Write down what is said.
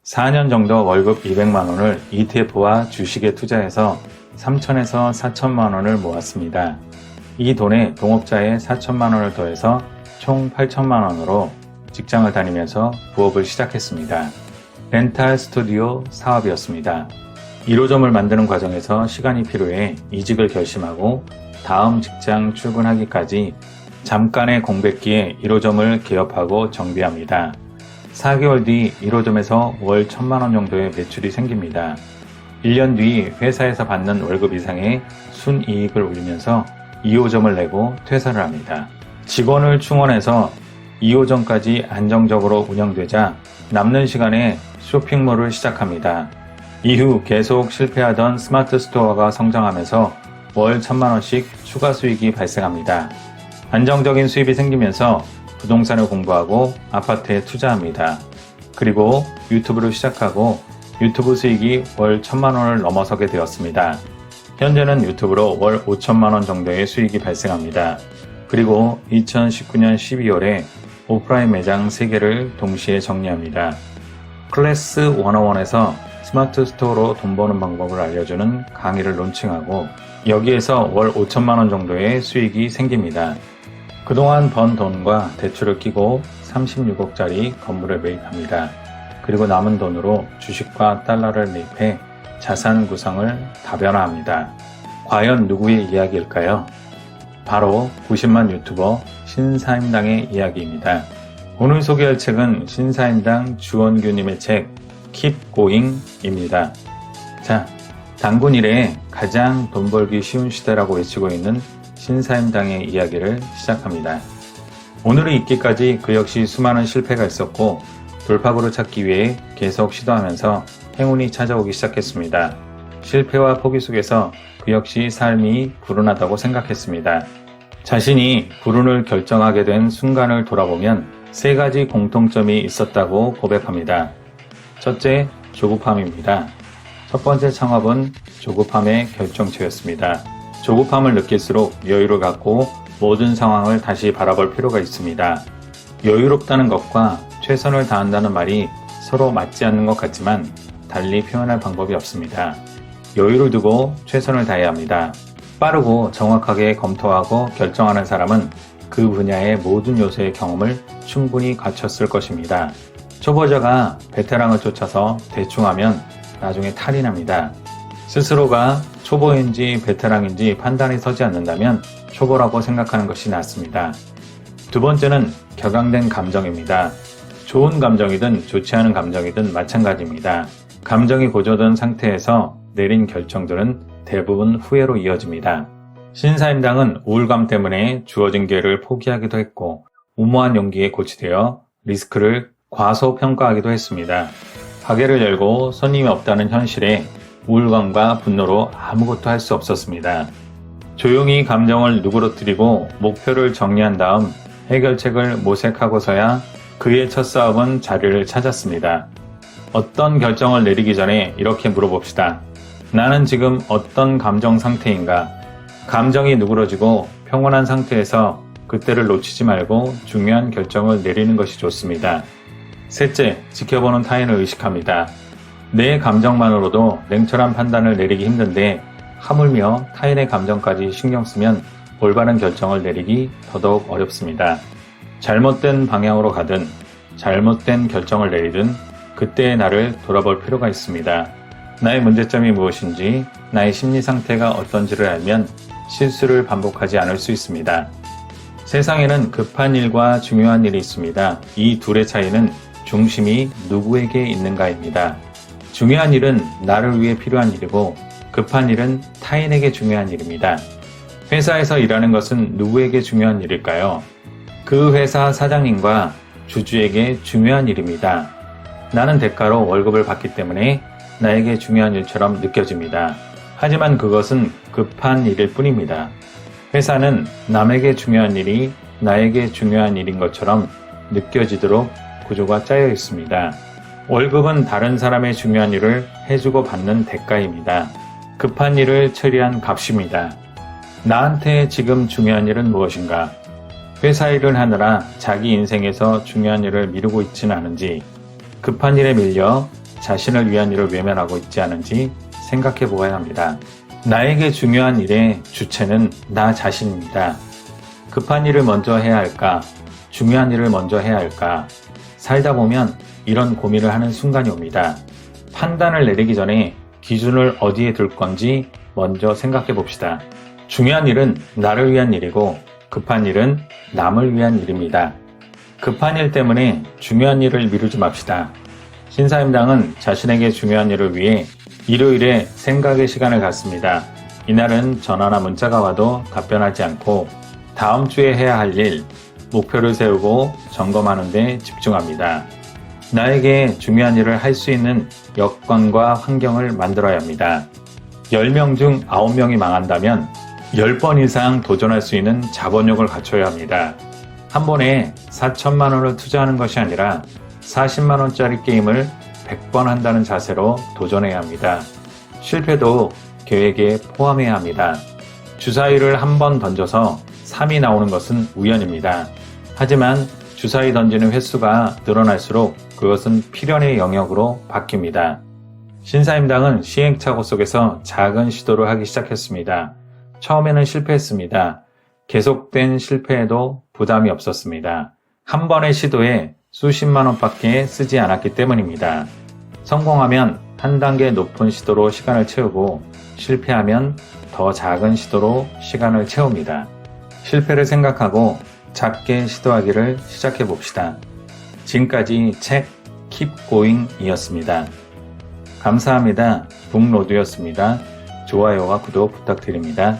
4년 정도 월급 200만 원을 ETF와 주식에 투자해서 3천에서 4천만 원을 모았습니다. 이 돈에 동업자의 4천만 원을 더해서 총 8천만 원으로 직장을 다니면서 부업을 시작했습니다. 렌탈 스튜디오 사업이었습니다. 1호점을 만드는 과정에서 시간이 필요해 이직을 결심하고 다음 직장 출근하기까지 잠깐의 공백기에 1호점을 개업하고 정비합니다. 4개월 뒤 1호점에서 월 1,000만 원 정도의 매출이 생깁니다. 1년 뒤 회사에서 받는 월급 이상의 순이익을 올리면서 2호점을 내고 퇴사를 합니다. 직원을 충원해서 2호점까지 안정적으로 운영되자 남는 시간에 쇼핑몰을 시작합니다. 이후 계속 실패하던 스마트 스토어가 성장하면서 월 1,000만 원씩 추가 수익이 발생합니다. 안정적인 수입이 생기면서 부동산을 공부하고 아파트에 투자합니다. 그리고 유튜브를 시작하고 유튜브 수익이 월 1,000만 원을 넘어서게 되었습니다. 현재는 유튜브로 월 5천만 원 정도의 수익이 발생합니다. 그리고 2019년 12월에 오프라인 매장 3개를 동시에 정리합니다. 클래스 101에서 스마트 스토어로 돈 버는 방법을 알려주는 강의를 론칭하고 여기에서 월 5천만 원 정도의 수익이 생깁니다. 그동안 번 돈과 대출을 끼고 36억짜리 건물을 매입합니다. 그리고 남은 돈으로 주식과 달러를 매입해 자산 구성을 다변화합니다. 과연 누구의 이야기일까요? 바로 90만 유튜버 신사임당의 이야기입니다. 오늘 소개할 책은 신사임당 주원규님의 책 Keep Going입니다. 자, 단군 이래에 가장 돈 벌기 쉬운 시대라고 외치고 있는 신사임당의 이야기를 시작합니다. 오늘을 있기까지 그 역시 수많은 실패가 있었고 돌파구를 찾기 위해 계속 시도하면서 행운이 찾아오기 시작했습니다. 실패와 포기 속에서 그 역시 삶이 불운하다고 생각했습니다. 자신이 불운을 결정하게 된 순간을 돌아보면 3가지 공통점이 있었다고 고백합니다. 첫째, 조급함입니다. 첫 번째 창업은 조급함의 결정체였습니다. 조급함을 느낄수록 여유를 갖고 모든 상황을 다시 바라볼 필요가 있습니다. 여유롭다는 것과 최선을 다한다는 말이 서로 맞지 않는 것 같지만 달리 표현할 방법이 없습니다. 여유를 두고 최선을 다해야 합니다. 빠르고 정확하게 검토하고 결정하는 사람은 그 분야의 모든 요소의 경험을 충분히 갖췄을 것입니다. 초보자가 베테랑을 쫓아서 대충하면 나중에 탈이 납니다. 스스로가 초보인지 베테랑인지 판단이 서지 않는다면 초보라고 생각하는 것이 낫습니다. 두 번째는 격앙된 감정입니다. 좋은 감정이든 좋지 않은 감정이든 마찬가지입니다. 감정이 고조된 상태에서 내린 결정들은 대부분 후회로 이어집니다. 신사임당은 우울감 때문에 주어진 기회를 포기하기도 했고 무모한 용기에 고치되어 리스크를 과소평가하기도 했습니다. 가게를 열고 손님이 없다는 현실에 우울감과 분노로 아무것도 할 수 없었습니다. 조용히 감정을 누그러뜨리고 목표를 정리한 다음 해결책을 모색하고서야 그의 첫 사업은 자리를 찾았습니다. 어떤 결정을 내리기 전에 이렇게 물어봅시다. 나는 지금 어떤 감정 상태인가? 감정이 누그러지고 평온한 상태에서 그때를 놓치지 말고 중요한 결정을 내리는 것이 좋습니다. 셋째, 지켜보는 타인을 의식합니다. 내 감정만으로도 냉철한 판단을 내리기 힘든데 하물며 타인의 감정까지 신경 쓰면 올바른 결정을 내리기 더더욱 어렵습니다. 잘못된 방향으로 가든 잘못된 결정을 내리든 그때의 나를 돌아볼 필요가 있습니다. 나의 문제점이 무엇인지, 나의 심리 상태가 어떤지를 알면 실수를 반복하지 않을 수 있습니다. 세상에는 급한 일과 중요한 일이 있습니다. 이 둘의 차이는 중심이 누구에게 있는가입니다. 중요한 일은 나를 위해 필요한 일이고 급한 일은 타인에게 중요한 일입니다. 회사에서 일하는 것은 누구에게 중요한 일일까요? 그 회사 사장님과 주주에게 중요한 일입니다. 나는 대가로 월급을 받기 때문에 나에게 중요한 일처럼 느껴집니다. 하지만 그것은 급한 일일 뿐입니다. 회사는 남에게 중요한 일이 나에게 중요한 일인 것처럼 느껴지도록 구조가 짜여 있습니다. 월급은 다른 사람의 중요한 일을 해주고 받는 대가입니다. 급한 일을 처리한 값입니다. 나한테 지금 중요한 일은 무엇인가? 회사 일을 하느라 자기 인생에서 중요한 일을 미루고 있지는 않은지, 급한 일에 밀려 자신을 위한 일을 외면하고 있지 않은지 생각해 보아야 합니다. 나에게 중요한 일의 주체는 나 자신입니다. 급한 일을 먼저 해야 할까? 중요한 일을 먼저 해야 할까? 살다 보면 이런 고민을 하는 순간이 옵니다. 판단을 내리기 전에 기준을 어디에 둘 건지 먼저 생각해 봅시다. 중요한 일은 나를 위한 일이고 급한 일은 남을 위한 일입니다. 급한 일 때문에 중요한 일을 미루지 맙시다. 신사임당은 자신에게 중요한 일을 위해 일요일에 생각의 시간을 갖습니다. 이날은 전화나 문자가 와도 답변하지 않고 다음 주에 해야 할 일, 목표를 세우고 점검하는 데 집중합니다. 나에게 중요한 일을 할 수 있는 여건과 환경을 만들어야 합니다. 10명 중 9명이 망한다면 10번 이상 도전할 수 있는 자본력을 갖춰야 합니다. 한 번에 4천만 원을 투자하는 것이 아니라 40만 원짜리 게임을 100번 한다는 자세로 도전해야 합니다. 실패도 계획에 포함해야 합니다. 주사위를 한 번 던져서 3이 나오는 것은 우연입니다. 하지만 주사위 던지는 횟수가 늘어날수록 그것은 필연의 영역으로 바뀝니다. 신사임당은 시행착오 속에서 작은 시도를 하기 시작했습니다. 처음에는 실패했습니다. 계속된 실패에도 부담이 없었습니다. 한 번의 시도에 수십만 원밖에 쓰지 않았기 때문입니다. 성공하면 한 단계 높은 시도로 시간을 채우고 실패하면 더 작은 시도로 시간을 채웁니다. 실패를 생각하고 작게 시도하기를 시작해 봅시다. 지금까지 책 Keep Going 이었습니다. 감사합니다. 북로드였습니다. 좋아요와 구독 부탁드립니다.